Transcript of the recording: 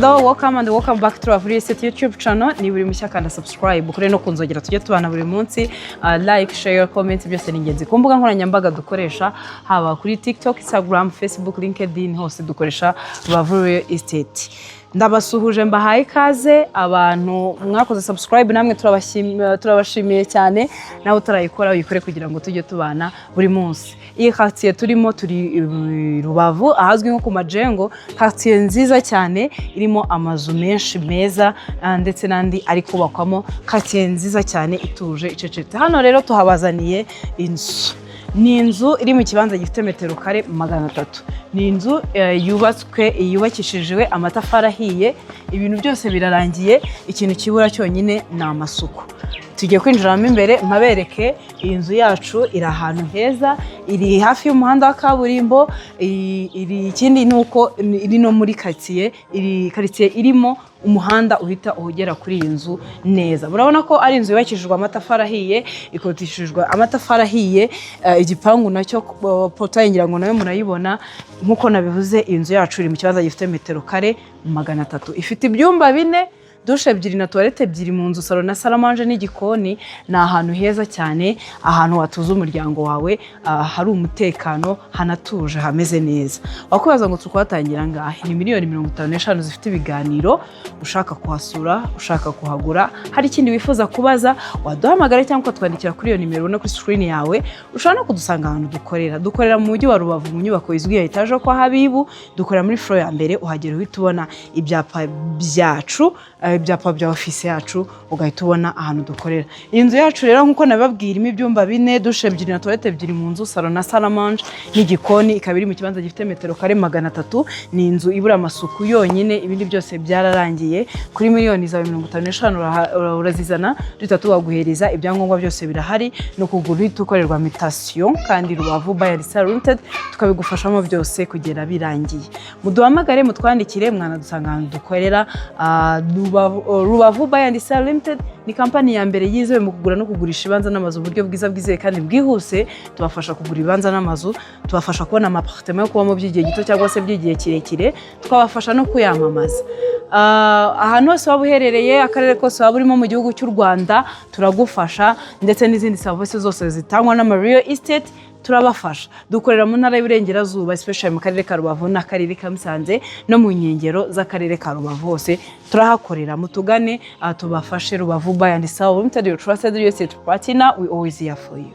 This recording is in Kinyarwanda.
Hello, welcome and welcome back to our YouTube channel. Ni buri mushya kandi subscribe kuri no kunzogera tujye tubana buri munsi, like, share, comment byose ni ingenzi. Ku mbuga nkoranyambaga dukoresha haba kuri TikTok, Instagram, Facebook, LinkedIn hose dukoresha Rubavu Real Estate. Ndabasuhuje mbahaye ikaze abantu mwakoze subscribe namwe turabashimiye cyane nawe utarayikora uyikore kugira ngo tujye tubana buri munsi. Iyi quartier turimo turi Rubavu ahazwi nko ku Majengo, quartier nziza cyane irimo amazu menshi meza ndetse nandi ari kubakwamo, quartier nziza cyane ituje icecetse. Hano rero tuhabazaniye inzu. Ni inzu iri mu kibanza gifite metero kare 300. Ni inzu yubakishijwe amatafari ahiye, ibintu byose birarangiye, ikintu kibura cyonyine ni amasuku. Tugiye kwinjiramo imbere mpabereke iyi nzu yacu iri ahantu heza, iri hafi y'umuhanda wa kaburimbo, iri ikindi nuko iri no muri quartier, iri quartier irimo umuhanda uhita uhugera kuri iyi nzu neza. Murabona ko ari inzu yubakishijwe amatafari ahiye, ikotishijwe amatafari ahiye, igipangu nacyo portail ngira ngo nayo murayibona. Nkuko nabivuze iyi nzu yacu iri mu kibanza gifite metero kare 300. Ifite ibyumba 4, dushe 2 na toilette 2 mu nzu, salon na salamanje n'igikoni. Ni ahantu heza cyane, ahantu watuza umuryango wawe, hari umutekano, hanatuje, hameze neza. Wakubaza ngo tukwatangira ngahe? Ni miliyoni 55 zifite ibiganiro. Ushaka kuhasura, ushaka kuhagura, hari ikindi wifuza kubaza, waduhamagara cyangwa twandikira kuri iyo nimero no kuri screen yawe. Ushobora no kudusanga ahantu dukorera mu mujyi wa Rubavu mu nyubako izwi ya etaje kwa Habibu. Dukorera muri floor ya mbere, uhagera uhita ubona ibyapa byacu, ibyapa bya office yacu, ugahita ubona ahantu dukorera. Inzu yacu rero nkuko nababwira irimo ibyumba 4, dushe 2 na toilette 2 mu nzu, salon na salamanje n'igikoni, ikabiri mu kibanza gifite metero kare 300. Ni inzu ibura amasuku yonyine, ibindi byose byararangiye. Kuri miliyoni za 55 urazizana, duhita waguhereza ibyangombwa byose birahari, no kugura uhita ukorerwa mutation, kandi Rubavu Buy and Sell Limited tukabigufashamo byose kugera birangiye. Muduhamagare mutwandikire, mwana dusanga ahantu dukorera. Rubavu Buy and Sell Limited ni kampani ya mbere yizewe mu kugura no kugurisha ibanza n'amazu uburyo bwiza bwizeye kandi bwihuse. Tubafasha kugura ibanza n'amazu, tubafasha kubona amapartement yo kubamo by'igihe gito cyangwa se by'igihe kirekire, tukabafasha no kuyamamaza. Ahantu hose waba uherereye, akarere kose waba urimo mu gihugu cy'u Rwanda, turagufasha, ndetse n'izindi services zose zitangwa na Real Estate turabafasha. Dukorera mu ntara y'Iburengerazuba, especially mu karere ka Rubavu n'akarere ka Musanze, no mu nkengero z'akarere ka Rubavu hose turahakorera. Mutugane tubafashe. Rubavu Buy and Sell Limited, your trusted real estate partner, we always here for you.